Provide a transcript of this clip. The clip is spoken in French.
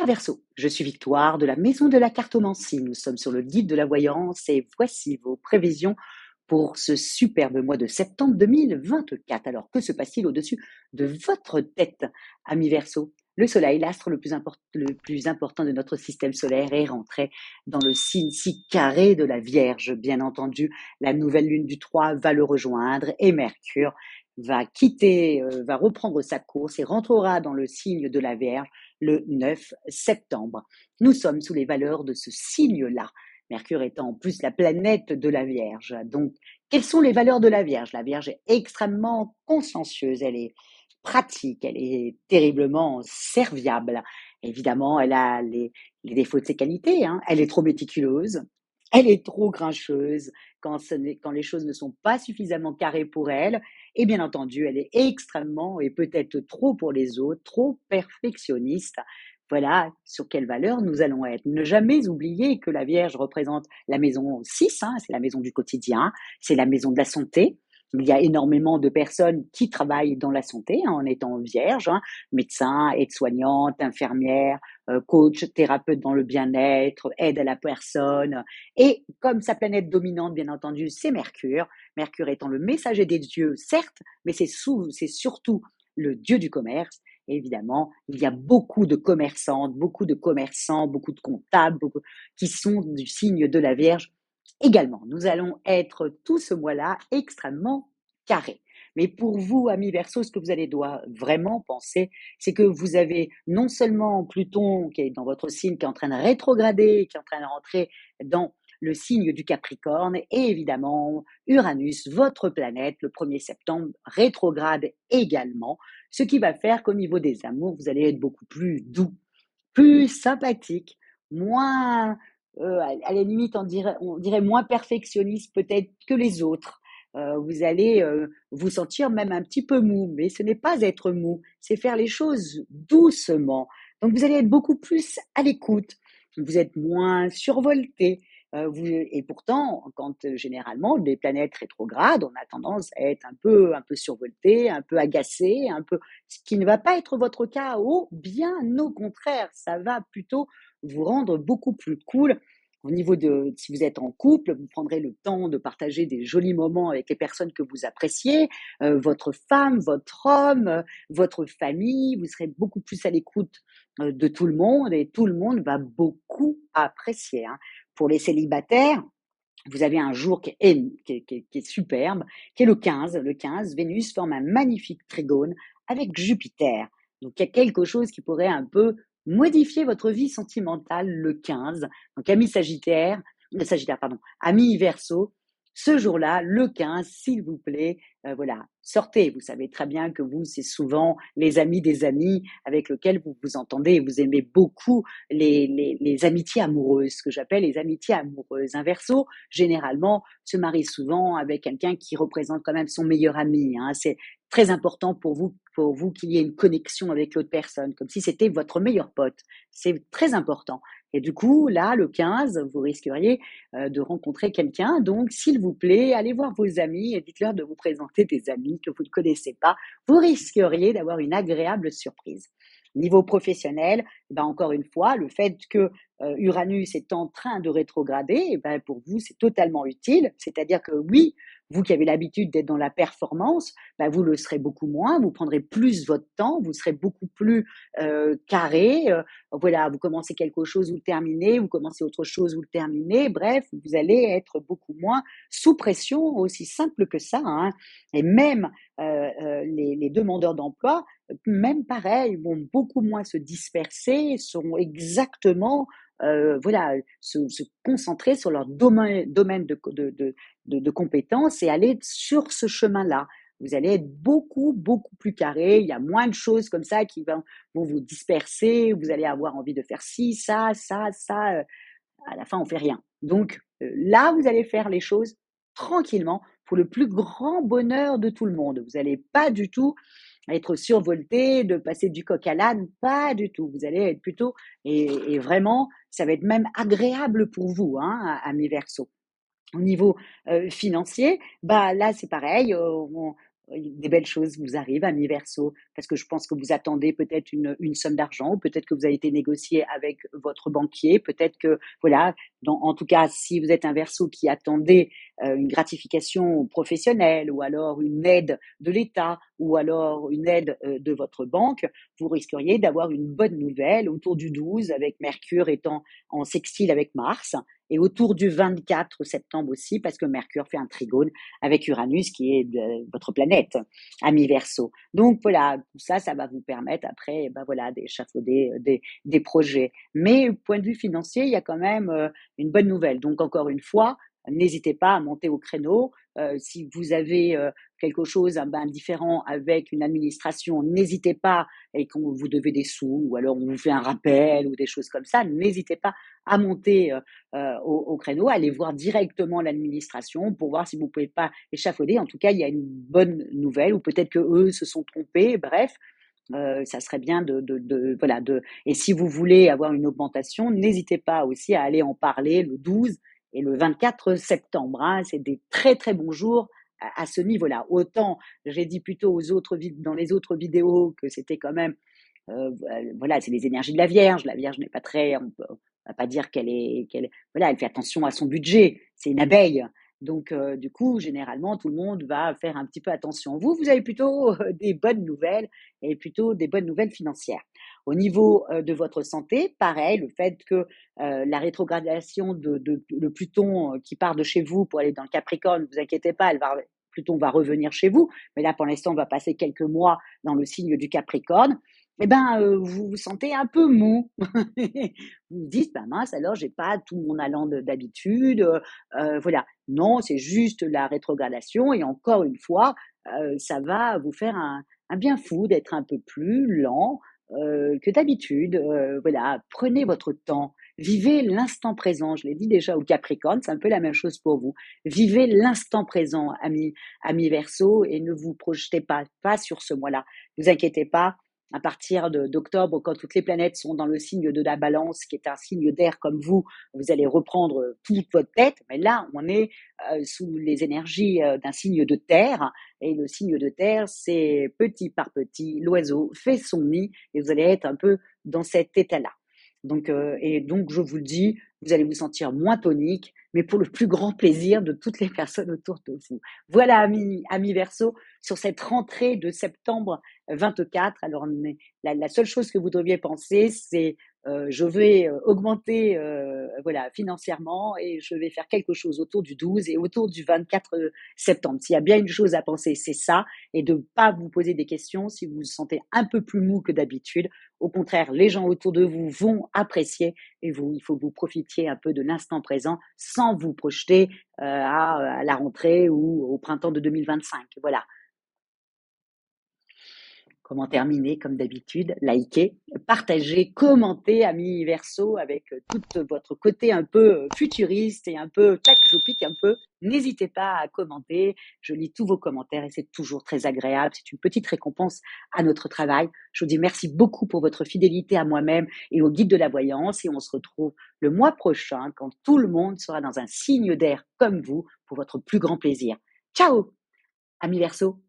Cher Verseau, je suis Victoire de la Maison de la Cartomancie. Nous sommes sur le guide de la voyance et voici vos prévisions pour ce superbe mois de septembre 2024. Alors, que se passe-t-il au-dessus de votre tête, ami Verseau? Le Soleil, l'astre le plus important de notre système solaire, est rentré dans le signe si carré de la Vierge. Bien entendu, la nouvelle lune du 3 va le rejoindre et Mercure va reprendre sa course et rentrera dans le signe de la Vierge le 9 septembre. Nous sommes sous les valeurs de ce signe-là. Mercure étant en plus la planète de la Vierge. Donc, quelles sont les valeurs de la Vierge? La Vierge est extrêmement consciencieuse, elle est pratique, elle est terriblement serviable. Évidemment, elle a les défauts de ses qualités, hein. Elle est trop méticuleuse, elle est trop grincheuse quand les choses ne sont pas suffisamment carrées pour elle. Et bien entendu, elle est extrêmement et peut-être trop pour les autres, trop perfectionniste. Voilà sur quelle valeur nous allons être. Ne jamais oublier que la Vierge représente la maison 6, hein, c'est la maison du quotidien, c'est la maison de la santé. Il y a énormément de personnes qui travaillent dans la santé, hein, en étant vierge, hein, médecins, aides-soignantes, infirmières, coach, thérapeute dans le bien-être, aide à la personne. Et comme sa planète dominante, bien entendu, c'est Mercure. Mercure étant le messager des dieux, certes, mais c'est surtout le dieu du commerce. Et évidemment, il y a beaucoup de commerçantes, beaucoup de commerçants, beaucoup de comptables, qui sont du signe de la Vierge également. Nous allons être tout ce mois-là extrêmement carrés. Mais pour vous, amis Verseau, ce que vous allez devoir vraiment penser, c'est que vous avez non seulement Pluton qui est dans votre signe, qui est en train de rétrograder, qui est en train de rentrer dans le signe du Capricorne, et évidemment Uranus, votre planète, le 1er septembre, rétrograde également, ce qui va faire qu'au niveau des amours, vous allez être beaucoup plus doux, plus sympathique, moins, à la limite, on dirait moins perfectionniste peut-être que les autres. Vous allez vous sentir même un petit peu mou, mais ce n'est pas être mou, c'est faire les choses doucement. Donc vous allez être beaucoup plus à l'écoute, vous êtes moins survolté. Et pourtant, quand généralement les planètes rétrogrades, on a tendance à être un peu survolté, un peu agacé, ce qui ne va pas être votre cas, ou bien au contraire, ça va plutôt vous rendre beaucoup plus cool. Au niveau de, si vous êtes en couple, vous prendrez le temps de partager des jolis moments avec les personnes que vous appréciez, votre femme, votre homme, votre famille. Vous serez beaucoup plus à l'écoute de tout le monde et tout le monde va beaucoup apprécier, hein. Pour les célibataires, vous avez un jour qui est superbe, qui est le 15. Le 15, Vénus forme un magnifique trigone avec Jupiter. Donc, il y a quelque chose qui pourrait un peu modifier votre vie sentimentale le 15. Donc, Sagittaire, pardon, ami Verseau, ce jour-là, le 15, s'il vous plaît, voilà, sortez. Vous savez très bien que vous, c'est souvent les amis des amis avec lesquels vous vous entendez et vous aimez beaucoup les amitiés amoureuses, ce que j'appelle les amitiés amoureuses. Un Verseau, généralement, se marie souvent avec quelqu'un qui représente quand même son meilleur ami, hein. C'est très important pour vous qu'il y ait une connexion avec l'autre personne, comme si c'était votre meilleur pote. C'est très important. Et du coup, là, le 15, vous risqueriez de rencontrer quelqu'un. Donc, s'il vous plaît, allez voir vos amis et dites-leur de vous présenter des amis que vous ne connaissez pas. Vous risqueriez d'avoir une agréable surprise. Niveau professionnel, ben encore une fois, le fait que Uranus est en train de rétrograder, ben pour vous, c'est totalement utile. C'est-à-dire que oui, vous qui avez l'habitude d'être dans la performance, ben vous le serez beaucoup moins, vous prendrez plus votre temps, vous serez beaucoup plus carré. Voilà, vous commencez quelque chose, vous le terminez, vous commencez autre chose, vous le terminez. Bref, vous allez être beaucoup moins sous pression, aussi simple que ça, hein. Et même les demandeurs d'emploi, même pareil, vont beaucoup moins se disperser, seront exactement, voilà, se concentrer sur leur domaine de compétences et aller sur ce chemin-là. Vous allez être beaucoup, beaucoup plus carré. Il y a moins de choses comme ça qui vont vous disperser. Vous allez avoir envie de faire ci, ça, ça, ça. À la fin, on fait rien. Donc là, vous allez faire les choses tranquillement pour le plus grand bonheur de tout le monde. Vous n'allez pas du tout être survolté, de passer du coq à l'âne, pas du tout. Vous allez être plutôt, et vraiment, ça va être même agréable pour vous, hein, amis Verseau. Au niveau financier, bah là c'est pareil, des belles choses vous arrivent, amis Verseau, parce que je pense que vous attendez peut-être une somme d'argent, ou peut-être que vous avez été négocié avec votre banquier, peut-être que voilà, en tout cas, si vous êtes un Verseau qui attendait une gratification professionnelle, ou alors une aide de l'État, ou alors une aide de votre banque, vous risqueriez d'avoir une bonne nouvelle autour du 12, avec Mercure étant en sextile avec Mars, et autour du 24 septembre aussi, parce que Mercure fait un trigone avec Uranus, qui est votre planète, ami Verseau. Donc voilà, tout ça, ça va vous permettre après, ben voilà, d'échafauder des projets. Mais point de vue financier, il y a quand même une bonne nouvelle. Donc encore une fois, n'hésitez pas à monter au créneau. Si vous avez quelque chose différent avec une administration, n'hésitez pas, et quand vous devez des sous, ou alors on vous fait un rappel ou des choses comme ça, n'hésitez pas à monter au créneau, à aller voir directement l'administration pour voir si vous ne pouvez pas échafauder. En tout cas, il y a une bonne nouvelle, ou peut-être que eux se sont trompés. Bref, ça serait bien voilà, et si vous voulez avoir une augmentation, n'hésitez pas aussi à aller en parler le 12 et le 24 septembre, hein. C'est des très, très bons jours à ce niveau-là. Autant, j'ai dit plutôt dans les autres vidéos que c'était quand même, voilà, c'est les énergies de la Vierge. La Vierge n'est pas très, on va pas dire voilà, elle fait attention à son budget. C'est une abeille. Donc, du coup, généralement, tout le monde va faire un petit peu attention. Vous avez plutôt des bonnes nouvelles, et plutôt des bonnes nouvelles financières. Au niveau de votre santé, pareil, le fait que la rétrogradation de Pluton qui part de chez vous pour aller dans le Capricorne, ne vous inquiétez pas, Pluton va revenir chez vous, mais là, pour l'instant, on va passer quelques mois dans le signe du Capricorne. Eh ben, vous vous sentez un peu mou. Vous vous dites: «Bah mince, alors j'ai pas tout mon allant d'habitude, voilà». Non, c'est juste la rétrogradation, et encore une fois, ça va vous faire un bien fou d'être un peu plus lent que d'habitude. Voilà, prenez votre temps, vivez l'instant présent. Je l'ai dit déjà au Capricorne, c'est un peu la même chose pour vous. Vivez l'instant présent, amis Verseau, et ne vous projetez pas sur ce mois-là. Ne vous inquiétez pas, à partir d'octobre, quand toutes les planètes sont dans le signe de la Balance, qui est un signe d'air comme vous allez reprendre toute votre tête. Mais là, on est sous les énergies d'un signe de terre, et le signe de terre, c'est petit par petit, l'oiseau fait son nid, et vous allez être un peu dans cet état-là. Donc, je vous le dis, vous allez vous sentir moins tonique, mais pour le plus grand plaisir de toutes les personnes autour de vous. Voilà, amis Verseau, sur cette rentrée de septembre 24. Alors, la seule chose que vous devriez penser, c'est je vais augmenter voilà, financièrement, et je vais faire quelque chose autour du 12 et autour du 24 septembre. S'il y a bien une chose à penser, c'est ça, et de ne pas vous poser des questions si vous vous sentez un peu plus mou que d'habitude. Au contraire, les gens autour de vous vont apprécier, et vous, il faut que vous profitiez un peu de l'instant présent sans vous projeter à la rentrée ou au printemps de 2025. Voilà. Comment terminer, comme d'habitude, likez, partagez, commentez, amis Verseau, avec tout votre côté un peu futuriste et un peu tac, je pique un peu. N'hésitez pas à commenter. Je lis tous vos commentaires et c'est toujours très agréable. C'est une petite récompense à notre travail. Je vous dis merci beaucoup pour votre fidélité à moi-même et au guide de la voyance, et on se retrouve le mois prochain quand tout le monde sera dans un signe d'air comme vous pour votre plus grand plaisir. Ciao, amis Verseau.